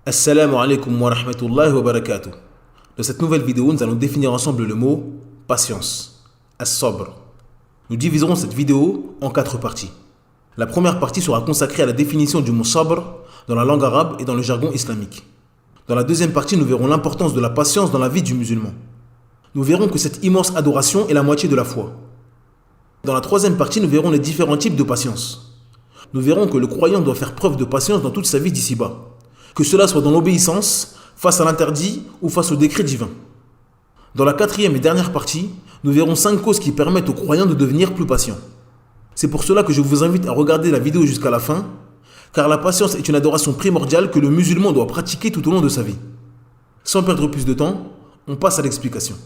Assalamu alaikum wa rahmatullahi wa barakatuh. Dans cette nouvelle vidéo, nous allons définir ensemble le mot patience, as-sabr. Nous diviserons cette vidéo en 4 parties. La première partie sera consacrée à la définition du mot sabr dans la langue arabe et dans le jargon islamique. Dans la deuxième partie, nous verrons l'importance de la patience dans la vie du musulman. Nous verrons que cette immense adoration est la moitié de la foi. Dans la troisième partie, nous verrons les différents types de patience. Nous verrons que le croyant doit faire preuve de patience dans toute sa vie d'ici-bas, que cela soit dans l'obéissance, face à l'interdit ou face au décret divin. Dans la quatrième et dernière partie, nous verrons 5 causes qui permettent aux croyants de devenir plus patients. C'est pour cela que je vous invite à regarder la vidéo jusqu'à la fin, car la patience est une adoration primordiale que le musulman doit pratiquer tout au long de sa vie. Sans perdre plus de temps, on passe à l'explication.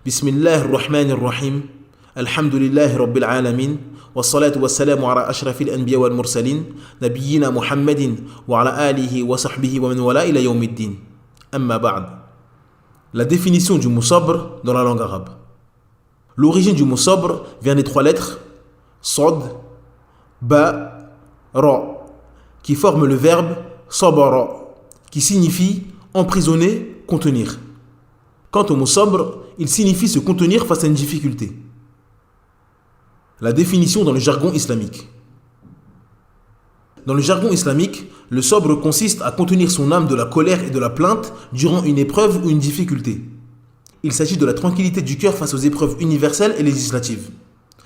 Bismillah ar-Rahman ar-Rahim. Alhamdulillahi Rabbil Alamin. Wassalatu wassalamu ala ashrafil anbiya wal mursalin. Nabiyyina Muhammadin wa ala alihi wa sahbihi wa man wala ila yawmiddin. Amma ba'd. La définition du mot sabr dans la langue arabe. L'origine du mot sabr vient des 3 lettres sad, ba, ra, qui forment le verbe sabara, qui signifie emprisonner, contenir. Quant au mot sabr, il signifie se contenir face à une difficulté. La définition dans le jargon islamique. Dans le jargon islamique, le sabr consiste à contenir son âme de la colère et de la plainte durant une épreuve ou une difficulté. Il s'agit de la tranquillité du cœur face aux épreuves universelles et législatives.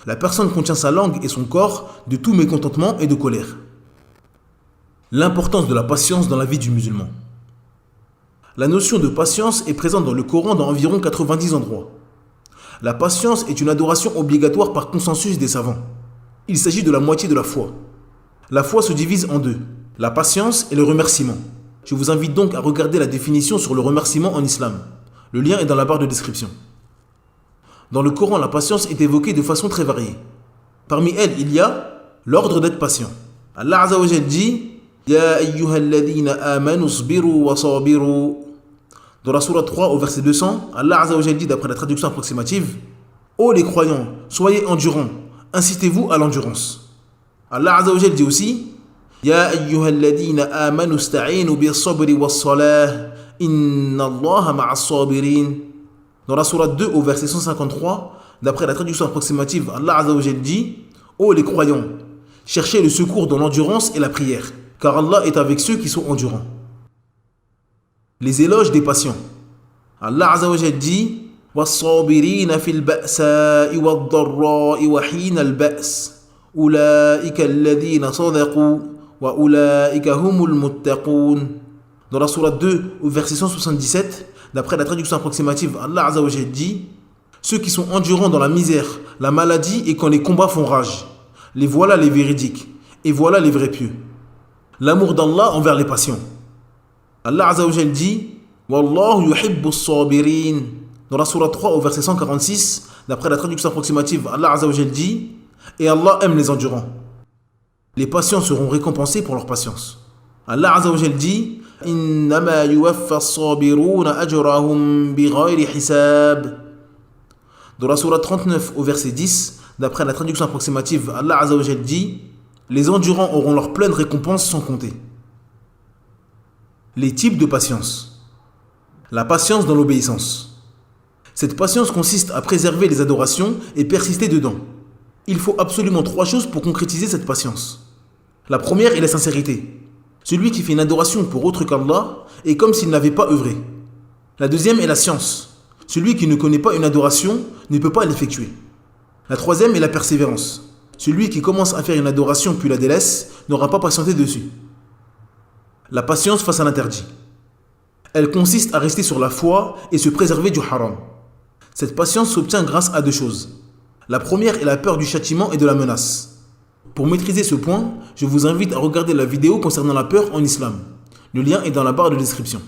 La personne contient sa langue et son corps de tout mécontentement et de colère. L'importance de la patience dans la vie du musulman. La notion de patience est présente dans le Coran dans environ 90 endroits. La patience est une adoration obligatoire par consensus des savants. Il s'agit de la moitié de la foi. La foi se divise en 2, la patience et le remerciement. Je vous invite donc à regarder la définition sur le remerciement en islam. Le lien est dans la barre de description. Dans le Coran, la patience est évoquée de façon très variée. Parmi elles, il y a l'ordre d'être patient. Allah Azza wa Jalla dit « Ya ayyuhalladhina amanu sbiru wa sabiru » Dans la sourate 3 au verset 200, Allah Azza wa Jalla dit d'après la traduction approximative « Ô les croyants, soyez endurants, incitez-vous à l'endurance. » Allah Azza wa Jalla dit aussi « Ya ayyuhalladhina amanu sta'inu bis-sabri was-salah, inna Allaha ma'as sabirin » Dans la sourate 2 au verset 153, d'après la traduction approximative, Allah Azza wa Jalla dit « Ô les croyants, cherchez le secours dans l'endurance et la prière, car Allah est avec ceux qui sont endurants. » Les éloges des patients. Allah Azza wa Jalla dit وَالصَّابِرِينَ فِي الْبَأْسَاءِ وَالضَّرَّاءِ وَحِينَ الْبَأْسِ أُولَئِكَ الَّذِينَ صَدَقُوا وَأُولَئِكَ هُمُ الْمُتَّقُونَ. Dans la sourate 2 au verset 177, d'après la traduction approximative, Allah Azza wa Jalla dit ceux qui sont endurants dans la misère, la maladie et quand les combats font rage. Les voilà les véridiques et voilà les vrais pieux. L'amour d'Allah envers les patients. Allah Azza wa Jalla dit Wallahu yuhibbu as-sabirin. Dans la sourate 3 au verset 146, d'après la traduction approximative, Allah Azza wa Jalla dit et Allah aime les endurants. Les patients seront récompensés pour leur patience. Allah Azza wa Jalla dit Innama yuwaffa as-sabiruna ajrahum bighayri hisab. Dans la sourate 39 au verset 10, d'après la traduction approximative, Allah Azza wa Jalla dit les endurants auront leur pleine récompense sans compter. Les types de patience. La patience dans l'obéissance. Cette patience consiste à préserver les adorations et persister dedans. Il faut absolument 3 choses pour concrétiser cette patience. La première est la sincérité. Celui qui fait une adoration pour autre qu'Allah est comme s'il n'avait pas œuvré. La deuxième est la science. Celui qui ne connaît pas une adoration ne peut pas l'effectuer. La troisième est la persévérance. Celui qui commence à faire une adoration puis la délaisse n'aura pas patienté dessus. La patience face à l'interdit. Elle consiste à rester sur la foi et se préserver du haram. Cette patience s'obtient grâce à 2 choses. La première est la peur du châtiment et de la menace. Pour maîtriser ce point, je vous invite à regarder la vidéo concernant la peur en islam. Le lien est dans la barre de description.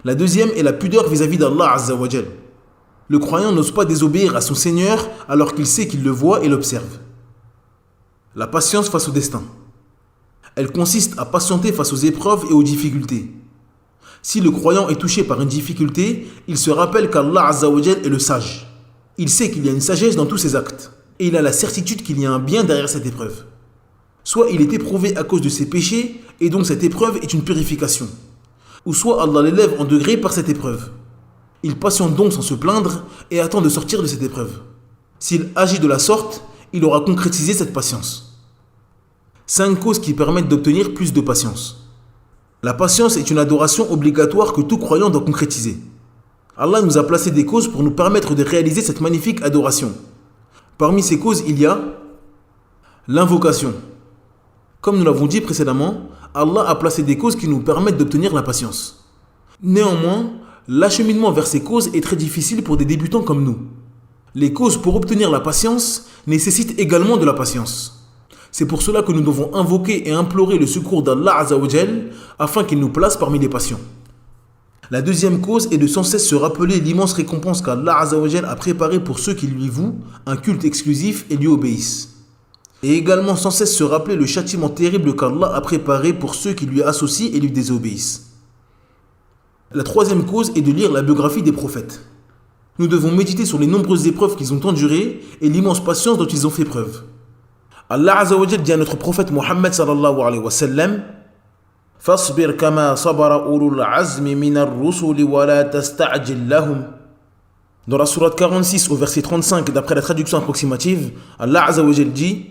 La deuxième est la pudeur vis-à-vis d'Allah Azza wa Jalla. Le croyant n'ose pas désobéir à son Seigneur alors qu'il sait qu'il le voit et l'observe. La patience face au destin. Elle consiste à patienter face aux épreuves et aux difficultés. Si le croyant est touché par une difficulté, il se rappelle qu'Allah Azza wa Jal est le sage Il sait qu'il y a une sagesse dans tous ses actes, et il a la certitude qu'il y a un bien derrière cette épreuve. Soit il est éprouvé à cause de ses péchés, et donc cette épreuve est une purification. Ou soit Allah l'élève en degré par cette épreuve. Il patiente donc sans se plaindre et attend de sortir de cette épreuve. S'il agit de la sorte, il aura concrétisé cette patience. 5 causes qui permettent d'obtenir plus de patience. La patience est une adoration obligatoire que tout croyant doit concrétiser. Allah nous a placé des causes pour nous permettre de réaliser cette magnifique adoration. Parmi ces causes, il y a l'invocation. Comme nous l'avons dit précédemment, Allah a placé des causes qui nous permettent d'obtenir la patience. Néanmoins, l'acheminement vers ces causes est très difficile pour des débutants comme nous. Les causes pour obtenir la patience nécessitent également de la patience. C'est pour cela que nous devons invoquer et implorer le secours d'Allah Azza wa Jal afin qu'il nous place parmi les patients. La deuxième cause est de sans cesse se rappeler l'immense récompense qu'Allah Azza wa Jal a préparée pour ceux qui lui vouent un culte exclusif et lui obéissent. Et également sans cesse se rappeler le châtiment terrible qu'Allah a préparé pour ceux qui lui associent et lui désobéissent. La troisième cause est de lire la biographie des prophètes. Nous devons méditer sur les nombreuses épreuves qu'ils ont endurées et l'immense patience dont ils ont fait preuve. Allah Azza wa Jal dit à notre prophète Muhammad sallallahu alayhi wa sallam: Fasbir kama sabara ulul azmi minar rusuli wa la tasta'jil lahum. Dans la sourate 46 au verset 35 d'après la traduction approximative, Allah Azza wa Jal dit: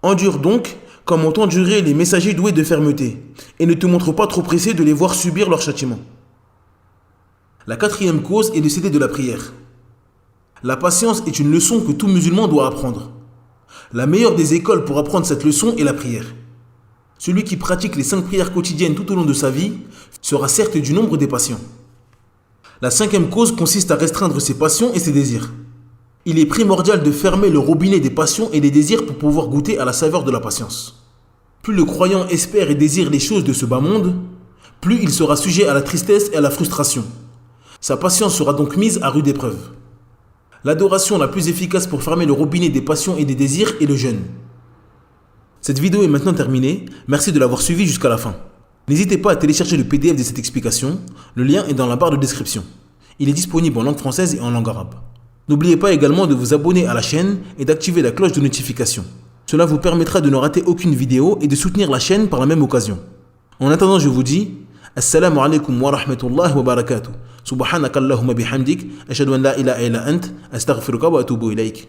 Endure donc comme ont enduré les messagers doués de fermeté et ne te montre pas trop pressé de les voir subir leur châtiment. La quatrième cause est de céder de la prière. La patience est une leçon que tout musulman doit apprendre. La meilleure des écoles pour apprendre cette leçon est la prière. Celui qui pratique les 5 prières quotidiennes tout au long de sa vie sera certes du nombre des patients. La cinquième cause consiste à restreindre ses passions et ses désirs. Il est primordial de fermer le robinet des passions et des désirs pour pouvoir goûter à la saveur de la patience. Plus le croyant espère et désire les choses de ce bas monde, plus il sera sujet à la tristesse et à la frustration. Sa patience sera donc mise à rude épreuve. L'adoration la plus efficace pour fermer le robinet des passions et des désirs est le jeûne. Cette vidéo est maintenant terminée, merci de l'avoir suivi jusqu'à la fin. N'hésitez pas à télécharger le PDF de cette explication, le lien est dans la barre de description. Il est disponible en langue française et en langue arabe. N'oubliez pas également de vous abonner à la chaîne et d'activer la cloche de notification. Cela vous permettra de ne rater aucune vidéo et de soutenir la chaîne par la même occasion. En attendant, je vous dis Assalamu alaikum wa rahmatullahi wa barakatuh. Subhanakallahumma bihamdik, ashhadu an la ilaha illa ant, astaghfiruka wa atubu ilayk.